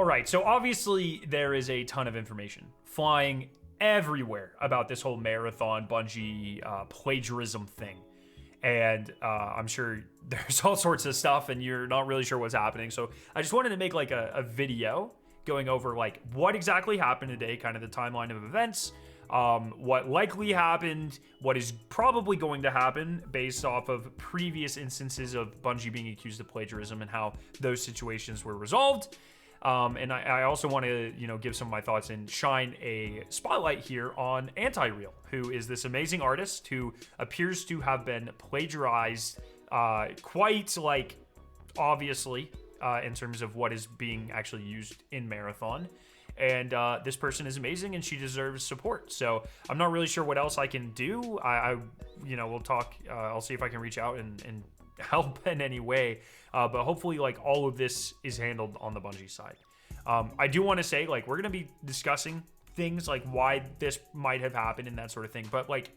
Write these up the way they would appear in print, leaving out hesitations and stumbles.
right, so obviously there is a ton of information flying everywhere about this whole marathon Bungie plagiarism thing. And I'm sure there's all sorts of stuff and you're not really sure what's happening. So I just wanted to make like a video going over like what exactly happened today, kind of the timeline of events, what likely happened, what is probably going to happen based off of previous instances of Bungie being accused of plagiarism and how those situations were resolved. And I also want to, give some of my thoughts and shine a spotlight here on Anti-Real, who is this amazing artist who appears to have been plagiarized quite like obviously in terms of what is being actually used in Marathon. And this person is amazing and she deserves support. So I'm not really sure what else I can do. We'll talk. I'll see if I can reach out and help in any way. But hopefully like all of this is handled on the Bungie side. I do want to say like we're going to be discussing things like why this might have happened and that sort of thing. But like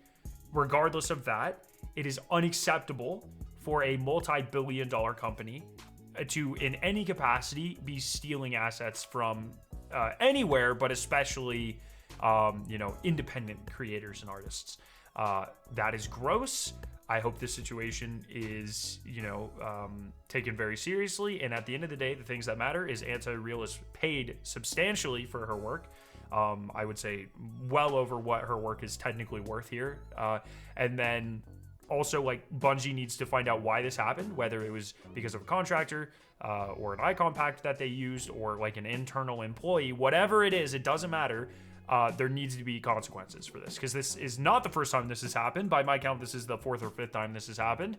regardless of that, it is unacceptable for a multi-billion-dollar company to in any capacity be stealing assets from anywhere, but especially independent creators and artists. That is gross. I hope this situation is, taken very seriously. And at the end of the day, the things that matter is Anti-Real is paid substantially for her work. I would say well over what her work is technically worth here. And then also, like, Bungie needs to find out why this happened, whether it was because of a contractor or an icon pack that they used or like an internal employee. Whatever it is, it doesn't matter. There needs to be consequences for this because this is not the first time this has happened. By my count, this is the 4th or 5th time this has happened.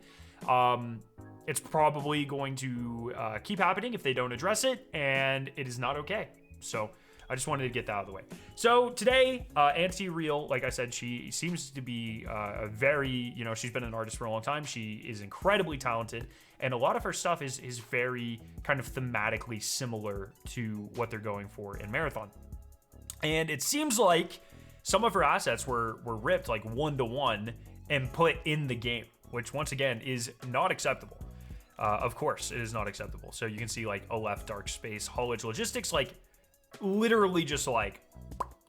It's probably going to keep happening if they don't address it, and it is not okay. So I just wanted to get that out of the way. So today, Anti-Real, like I said, she seems to be a very, she's been an artist for a long time. She is incredibly talented, and a lot of her stuff is very kind of thematically similar to what they're going for in Marathon. And it seems like some of her assets were ripped like 1-to-1 and put in the game, which once again is not acceptable. Of course, it is not acceptable. So you can see like a left dark space, haulage logistics, like literally just like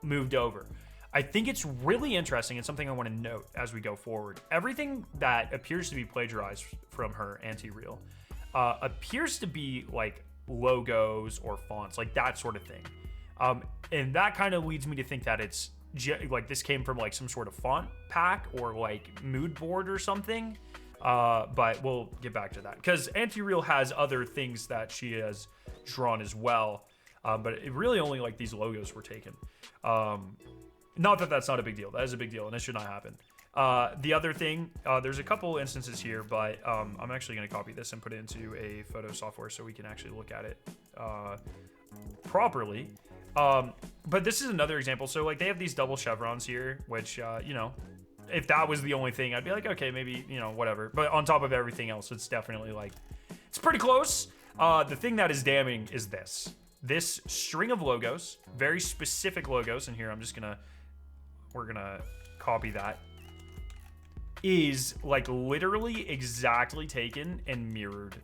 moved over. I think it's really interesting and something I want to note as we go forward. Everything that appears to be plagiarized from her Anti-Real appears to be like logos or fonts, like that sort of thing. And that kind of leads me to think that it's like this came from like some sort of font pack or like mood board or something. But we'll get back to that because Anti-Real has other things that she has drawn as well. But it really only like these logos were taken. Not that that's not a big deal. That is a big deal and it should not happen. The other thing, there's a couple instances here, but I'm actually going to copy this and put it into a photo software so we can actually look at it properly. But this is another example. So like they have these double chevrons here, which, if that was the only thing, I'd be like, okay, maybe, whatever. But on top of everything else, it's definitely like, it's pretty close. The thing that is damning is this string of logos, very specific logos. And here, we're gonna copy that, is like literally exactly taken and mirrored,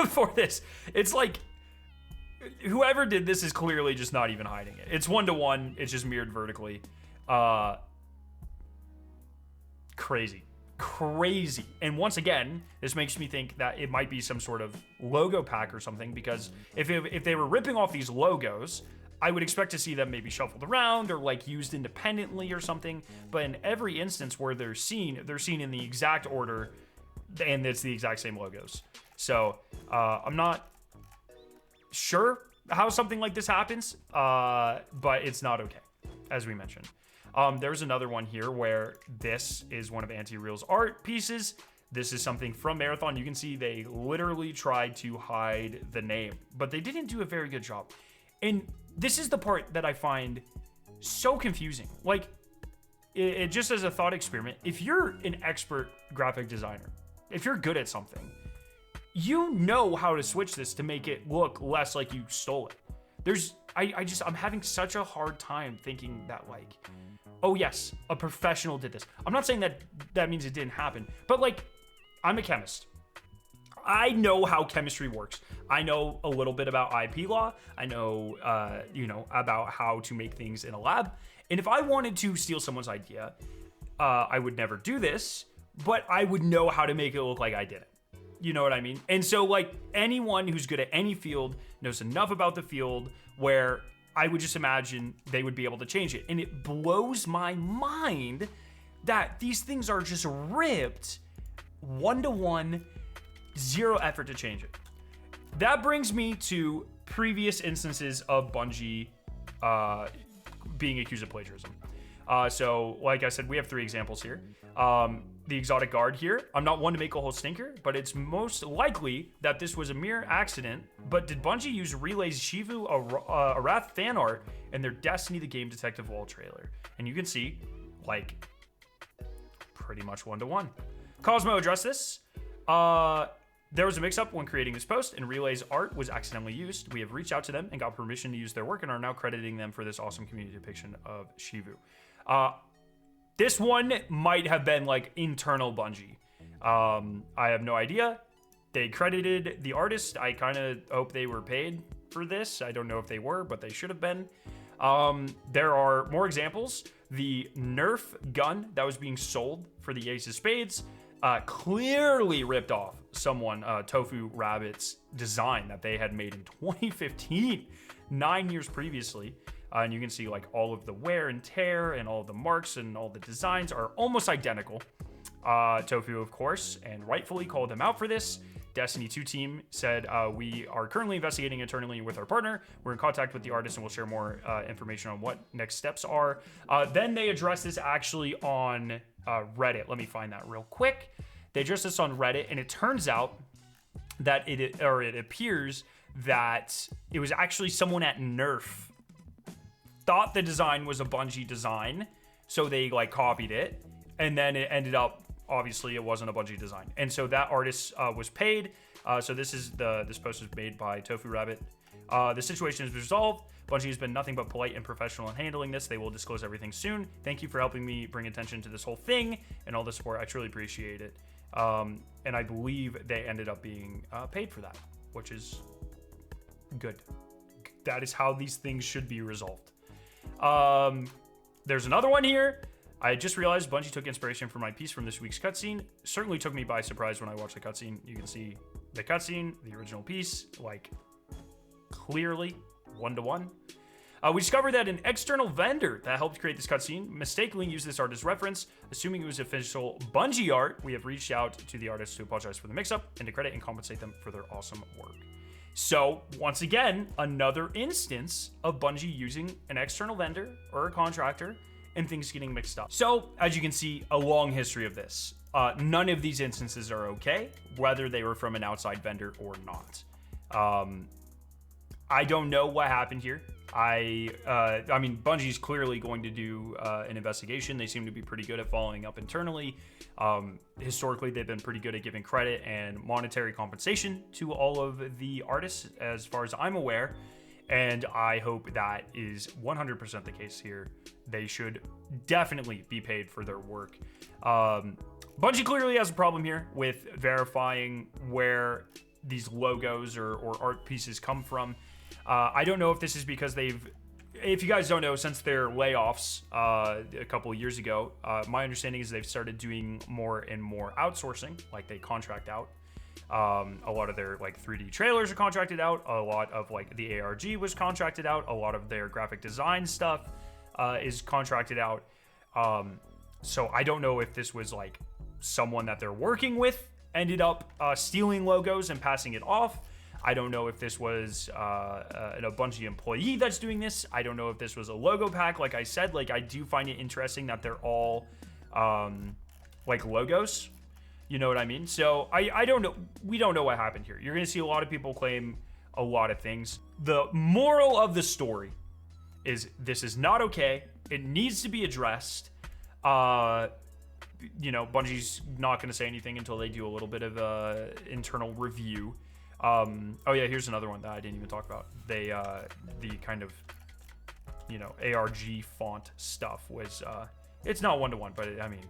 for this. It's like, whoever did this is clearly just not even hiding it. It's 1-to-1. It's just mirrored vertically. Crazy. And once again, this makes me think that it might be some sort of logo pack or something, because if they were ripping off these logos, I would expect to see them maybe shuffled around or like used independently or something. But in every instance where they're seen in the exact order, and it's the exact same logos. So I'm not sure how something like this happens, but it's not okay, as we mentioned. There's another one here where this is one of Anti-Real's art pieces. This is something from Marathon. You can see they literally tried to hide the name, but they didn't do a very good job. And this is the part that I find so confusing. Like, it just as a thought experiment, if you're an expert graphic designer, if you're good at something, you know how to switch this to make it look less like you stole it. I'm having such a hard time thinking that like, oh yes, a professional did this. I'm not saying that means it didn't happen, but like, I'm a chemist. I know how chemistry works. I know a little bit about IP law. I know, about how to make things in a lab. And if I wanted to steal someone's idea, I would never do this, but I would know how to make it look like I did it. You know what I mean? And so, like, anyone who's good at any field knows enough about the field where I would just imagine they would be able to change it. And it blows my mind that these things are just ripped 1-to-1, zero effort to change it. That brings me to previous instances of Bungie being accused of plagiarism. So, like I said, we have 3 examples here. The exotic guard here. I'm not one to make a whole stinker, but it's most likely that this was a mere accident. But did Bungie use Relay's Shivu Arath fan art in their Destiny the Game Detective wall trailer? And you can see, like, pretty much 1-to-1. Cosmo addressed this. There was a mix-up when creating this post, and Relay's art was accidentally used. We have reached out to them and got permission to use their work and are now crediting them for this awesome community depiction of Shivu. This one might have been like internal Bungie. I have no idea. They credited the artist. I kind of hope they were paid for this. I don't know if they were, but they should have been. There are more examples. The Nerf gun that was being sold for the Ace of Spades clearly ripped off someone, Tofu Rabbit's design that they had made in 2015, 9 years previously. And you can see like all of the wear and tear and all of the marks and all the designs are almost identical. Tofu, of course, and rightfully called them out for this. Destiny 2 team said, we are currently investigating internally with our partner. We're in contact with the artist and we'll share more information on what next steps are. Then they addressed this actually on Reddit. Let me find that real quick. They addressed this on Reddit, and it turns out that it appears that it was actually someone at Nerf thought the design was a Bungie design, so they like copied it, and then it ended up, obviously it wasn't a Bungie design, and so that artist was paid. So this post was made by Tofu Rabbit. The situation is resolved. Bungie has been nothing but polite and professional in handling this. They will disclose everything soon. Thank you for helping me bring attention to this whole thing and all the support. I truly appreciate it. And I believe they ended up being paid for that, which is good. That is how these things should be resolved. There's another one here. I just realized Bungie took inspiration from my piece from this week's cutscene. Certainly took me by surprise when I watched the cutscene. You can see the cutscene, the original piece, like clearly 1-to-1. We discovered that an external vendor that helped create this cutscene mistakenly used this art as reference. Assuming it was official Bungie art, we have reached out to the artist to apologize for the mix-up and to credit and compensate them for their awesome work. So, once again, another instance of Bungie using an external vendor or a contractor and things getting mixed up. So, as you can see, a long history of this. None of these instances are okay, whether they were from an outside vendor or not. I don't know what happened here. I mean, Bungie's clearly going to do an investigation. They seem to be pretty good at following up internally. Historically, they've been pretty good at giving credit and monetary compensation to all of the artists, as far as I'm aware. And I hope that is 100% the case here. They should definitely be paid for their work. Bungie clearly has a problem here with verifying where these logos or art pieces come from. I don't know if this is because if you guys don't know, since their layoffs a couple of years ago, my understanding is they've started doing more and more outsourcing, like they contract out. A lot of their like 3D trailers are contracted out. A lot of like the ARG was contracted out. A lot of their graphic design stuff is contracted out. So I don't know if this was like someone that they're working with ended up stealing logos and passing it off. I don't know if this was a Bungie employee that's doing this. I don't know if this was a logo pack. Like I said, like I do find it interesting that they're all like logos. You know what I mean? So I don't know. We don't know what happened here. You're going to see a lot of people claim a lot of things. The moral of the story is this is not okay. It needs to be addressed. Bungie's not going to say anything until they do a little bit of internal review. Oh yeah, here's another one that I didn't even talk about. They the kind of ARG font stuff was it's not 1-to-1, but I mean,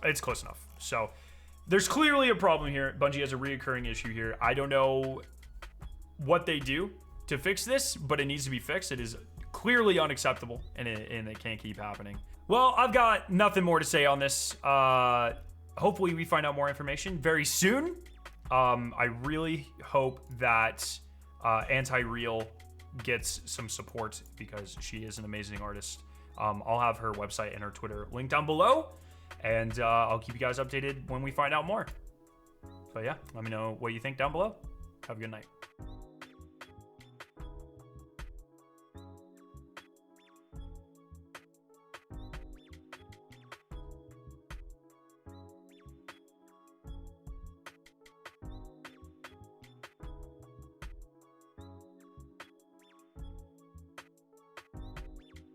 it's close enough. So there's clearly a problem here. Bungie has a reoccurring issue here. I don't know what they do to fix this, but it needs to be fixed. It is clearly unacceptable, and it can't keep happening. Well, I've got nothing more to say on this. Hopefully we find out more information very soon. I really hope that Anti-Real gets some support because she is an amazing artist. I'll have her website and her Twitter linked down below, and I'll keep you guys updated when we find out more. So yeah, let me know what you think down below. Have a good night.